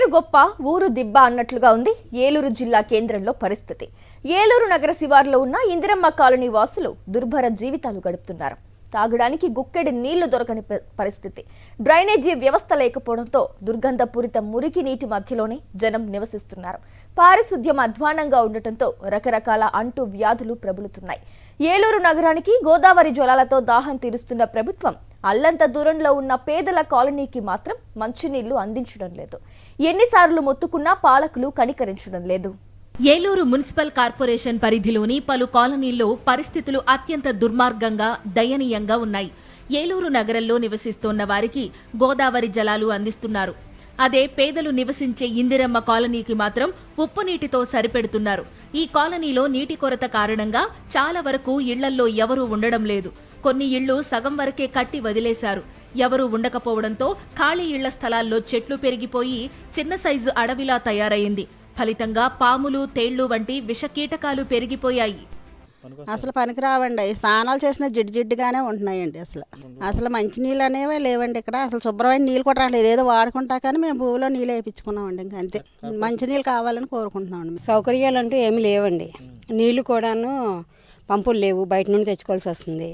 పేరు గొప్ప ఊరు దిబ్బ అన్నట్లుగా ఉంది ఏలూరు జిల్లా కేంద్రంలో పరిస్థితి. ఏలూరు నగర శివారులో ఉన్న ఇందిరమ్మ కాలనీ వాసులు దుర్భర జీవితాలు గడుపుతున్నారు. తాగడానికి గుక్కెడి నీళ్లు దొరకని పరిస్థితి. డ్రైనేజీ వ్యవస్థ లేకపోవడంతో దుర్గంధపూరిత మురికి నీటి మధ్యలోనే జనం నివసిస్తున్నారు. పారిశుద్ధ్యం అధ్వానంగా ఉండటంతో రకరకాల అంటు వ్యాధులు ప్రబలుతున్నాయి. ఏలూరు నగరానికి గోదావరి జలాలతో దాహం తీరుస్తున్న ప్రభుత్వం అల్లంత దూరంలో ఉన్న పేదల కాలనీకి మాత్రం మంచినీళ్లు అందించడం లేదు. ఎన్నిసార్లు మొత్తుకున్నా పాలకులు కనికరించడం లేదు. ఏలూరు మున్సిపల్ కార్పొరేషన్ పరిధిలోని పలు కాలనీల్లో పరిస్థితులు అత్యంత దుర్మార్గంగా, దయనీయంగా ఉన్నాయి. ఏలూరు నగరంలో నివసిస్తోన్న వారికి గోదావరి జలాలు అందిస్తున్నారు. అదే పేదలు నివసించే ఇందిరమ్మ కాలనీకి మాత్రం ఉప్పు నీటితో సరిపెడుతున్నారు. ఈ కాలనీలో నీటి కొరత కారణంగా చాలా వరకు ఇళ్లల్లో ఎవరూ ఉండడం లేదు. కొన్ని ఇళ్లు సగం వరకే కట్టి వదిలేశారు. ఎవరూ ఉండకపోవడంతో ఖాళీ ఇళ్ల స్థలాల్లో చెట్లు పెరిగిపోయి చిన్న సైజు అడవిలా తయారైంది. ఫలితంగా పాములు, తేళ్లు వంటి విషకీటకాలు పెరిగిపోయాయి. అసలు పనికిరావండి. స్నానాలు చేసిన జిడ్డుగానే ఉంటున్నాయండి. అసలు మంచినీళ్ళు అనేవే లేవండి ఇక్కడ. అసలు శుభ్రమైన నీళ్ళు కూడా రాలేదు. ఏదో వాడుకుంటా కానీ మేము భూమిలో నీళ్ళు వేయించుకున్నామండి. ఇంకా అంతే. మంచినీళ్ళు కావాలని కోరుకుంటున్నామండి. సౌకర్యాలు అంటూ ఏమి లేవండి. నీళ్లు కూడాను పంపులు లేవు, బయట నుండి తెచ్చుకోవాల్సి వస్తుంది.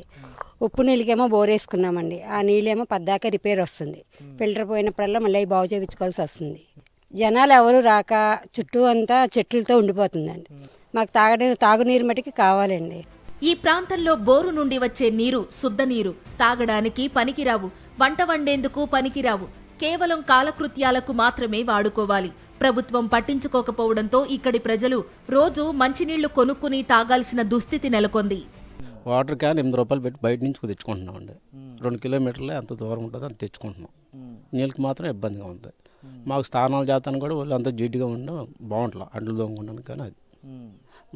ఉప్పు నీళ్ళకేమో బోర్ వేసుకున్నామండి. ఆ నీళ్ళేమో పద్దాక రిపేర్ వస్తుంది. ఫిల్టర్ పోయినప్పుడల్లా మళ్ళీ బాగు చేయించుకోవాల్సి వస్తుంది. జనాలు ఎవరు రాక చుట్టూ అంతా చెట్లతో ఉండిపోతుందండి. మాకు తాగునీరు మటుకి కావాలండి. ఈ ప్రాంతంలో బోరు నుండి వచ్చే నీరు శుద్ధ నీరు, తాగడానికి పనికిరావు, వంట వండేందుకు పనికిరావు. కేవలం కాలకృత్యాలకు మాత్రమే వాడుకోవాలి. ప్రభుత్వం పట్టించుకోకపోవడంతో ఇక్కడి ప్రజలు రోజు మంచినీళ్లు కొనుక్కుని తాగాల్సిన దుస్థితి నెలకొంది. వాటర్ క్యాన్ 8 రూపాయలు పెట్టి బయట నుంచి తెచ్చుకుంటున్నాం అండి. 2 కిలోమీటర్లే ఎంత దూరం ఉంటుందో అంత తెచ్చుకుంటున్నాం. నీళ్ళకి మాత్రం ఇబ్బందిగా ఉంది. మాకు స్నానాలు చేస్తాను కూడా వాళ్ళు అంతా జిడ్డుగా ఉండి బాగుంటుంది. అంట్లు దోముకుంటాను కానీ అది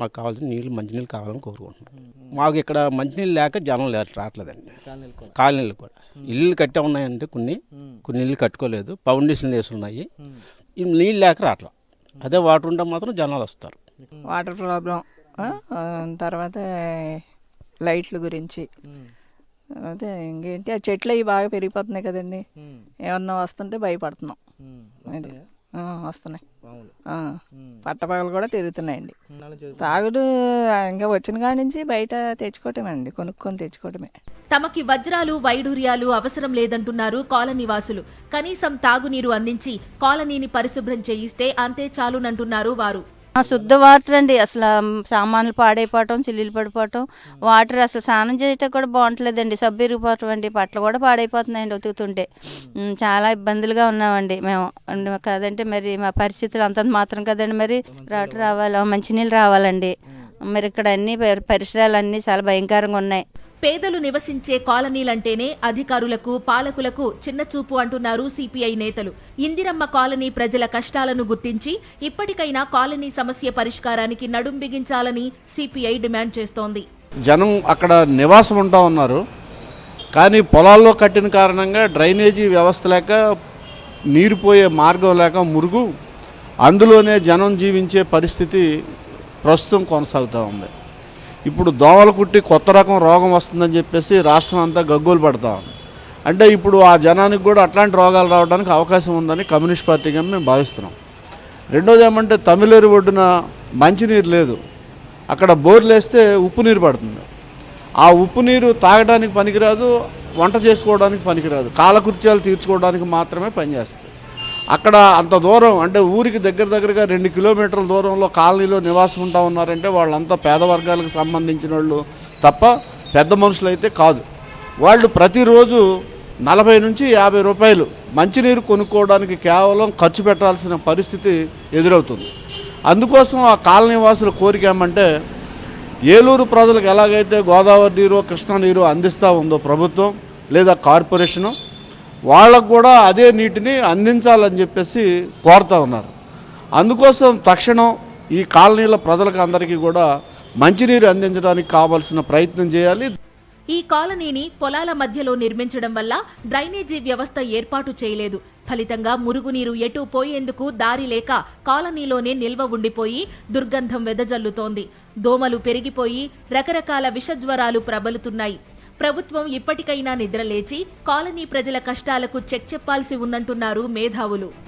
మాకు కావాల్సిన నీళ్ళు మంచినీళ్ళు కావాలని కోరుకుంటున్నాం. మాకు ఇక్కడ మంచినీళ్ళు లేక జనం రావట్లేదండి. కాలనీళ్ళు కూడా ఇల్లు కట్టే ఉన్నాయంటే కొన్ని ఇల్లు కట్టుకోలేదు, ఫౌండేషన్లు వేసి ఉన్నాయి. ఈ నీళ్ళు లేక రావట్లేదు. అదే వాటర్ ఉంటే మాత్రం జనాలు వస్తారు. వాటర్ ప్రాబ్లం, తర్వాత లైట్ల గురించి, అదే ఇంకేంటి ఆ చెట్లు అవి బాగా పెరిగిపోతున్నాయి కదండి. ఏమన్నా వస్తుంటే భయపడుతున్నాం. అది వస్తున్నాయి. పట్టపగలు కూడా తిరుగుతున్నాయండి. తాగుడు ఇంకా వచ్చిన కాడి నుంచి బయట తెచ్చుకోవటమేండి, కొనుక్కొని తెచ్చుకోవటమే. తమకి వజ్రాలు, వైడూర్యాలు అవసరం లేదంటున్నారు కాలనీ వాసులు. కనీసం తాగునీరు అందించి కాలనీని పరిశుభ్రం చేయిస్తే అంతే చాలునంటున్నారు వారు. శుద్ధ వాటర్ అండి. అసలు సామాన్లు పాడైపోవటం, చిల్లీలు పడిపోవటం, వాటర్ అసలు స్నానం చేయటం కూడా బాగుంటలేదండి. సబ్బు ఇరిగిపోవటం అండి, బట్టలు కూడా పాడైపోతున్నాయండి ఉతుకుతుంటే. చాలా ఇబ్బందులుగా ఉన్నామండి మేము. కదంటే మరి మా పరిస్థితులు అంత మాత్రం కదండి. మరి రావాలి, మంచినీళ్ళు రావాలండి. మరి ఇక్కడ అన్ని పరిసరాలు అన్నీ చాలా భయంకరంగా ఉన్నాయి. పేదలు నివసించే కాలనీలంటేనే అధికారులకు, పాలకులకు చిన్నచూపు అంటున్నారు సిపిఐ నేతలు. ఇందిరమ్మ కాలనీ ప్రజల కష్టాలను గుర్తించి ఇప్పటికైనా కాలనీ సమస్య పరిష్కారానికి నడుం బిగించాలని సిపిఐ డిమాండ్ చేస్తోంది. జనం అక్కడ నివాసం ఉంటా ఉన్నారు, కానీ పొలాల్లో కట్టిన కారణంగా డ్రైనేజీ వ్యవస్థ లేక, నీరు పోయే మార్గం లేక మురుగు, అందులోనే జనం జీవించే పరిస్థితి ప్రస్తుతం కొనసాగుతూ ఉంది. ఇప్పుడు దోవలు కుట్టి కొత్త రకం రోగం వస్తుందని చెప్పేసి రాష్ట్రం అంతా గగ్గోలు పడతా ఉంది. అంటే ఇప్పుడు ఆ జనానికి కూడా అట్లాంటి రోగాలు రావడానికి అవకాశం ఉందని కమ్యూనిస్ట్ పార్టీగా మేము భావిస్తున్నాం. రెండోది ఏమంటే తమిళేరు ఒడ్డున మంచినీరు లేదు. అక్కడ బోర్లు వేస్తే ఉప్పు నీరు పడుతుంది. ఆ ఉప్పు నీరు తాగడానికి పనికిరాదు, వంట చేసుకోవడానికి పనికిరాదు, కాలకృత్యాలు తీర్చుకోవడానికి మాత్రమే పనిచేస్తుంది. అక్కడ అంత దూరం అంటే ఊరికి దగ్గరగా 2 కిలోమీటర్ల దూరంలో కాలనీలో నివాసం ఉంటా ఉన్నారంటే వాళ్ళంతా పేద వర్గాలకు సంబంధించిన వాళ్ళు తప్ప పెద్ద మనుషులు అయితే కాదు. వాళ్ళు ప్రతిరోజు 40 నుంచి 50 రూపాయలు మంచినీరు కొనుక్కోవడానికి కేవలం ఖర్చు పెట్టాల్సిన పరిస్థితి ఎదురవుతుంది. అందుకోసం ఆ కాలనీ వాసుల కోరిక ఏమంటే, ఏలూరు ప్రజలకు ఎలాగైతే గోదావరి నీరు, కృష్ణా నీరు అందిస్తూ ఉందో ప్రభుత్వం లేదా కార్పొరేషను, వాళ్ళకు కూడా అదే నీటిని అందించాలని చెప్పేసి కోరుతూ ఉన్నారు. అందుకోసం తక్షణం ఈ కాలనీల ప్రజలకు అందరికీ కూడా మంచినీరు అందించడానికి కావాల్సిన ప్రయత్నం చేయాలి. ఈ కాలనీని పొలాల మధ్యలో నిర్మించడం వల్ల డ్రైనేజీ వ్యవస్థ ఏర్పాటు చేయలేదు. ఫలితంగా మురుగునీరు ఎటు పోయేందుకు దారి లేక కాలనీలోనే నిల్వ ఉండిపోయి దుర్గంధం వెదజల్లుతోంది. దోమలు పెరిగిపోయి రకరకాల విషజ్వరాలు ప్రబలుతున్నాయి. ప్రభుత్వం ఇప్పటికైనా నిద్రలేచి కాలనీ ప్రజల కష్టాలకు చెక్ చెప్పాల్సి ఉందంటున్నారు మేధావులు.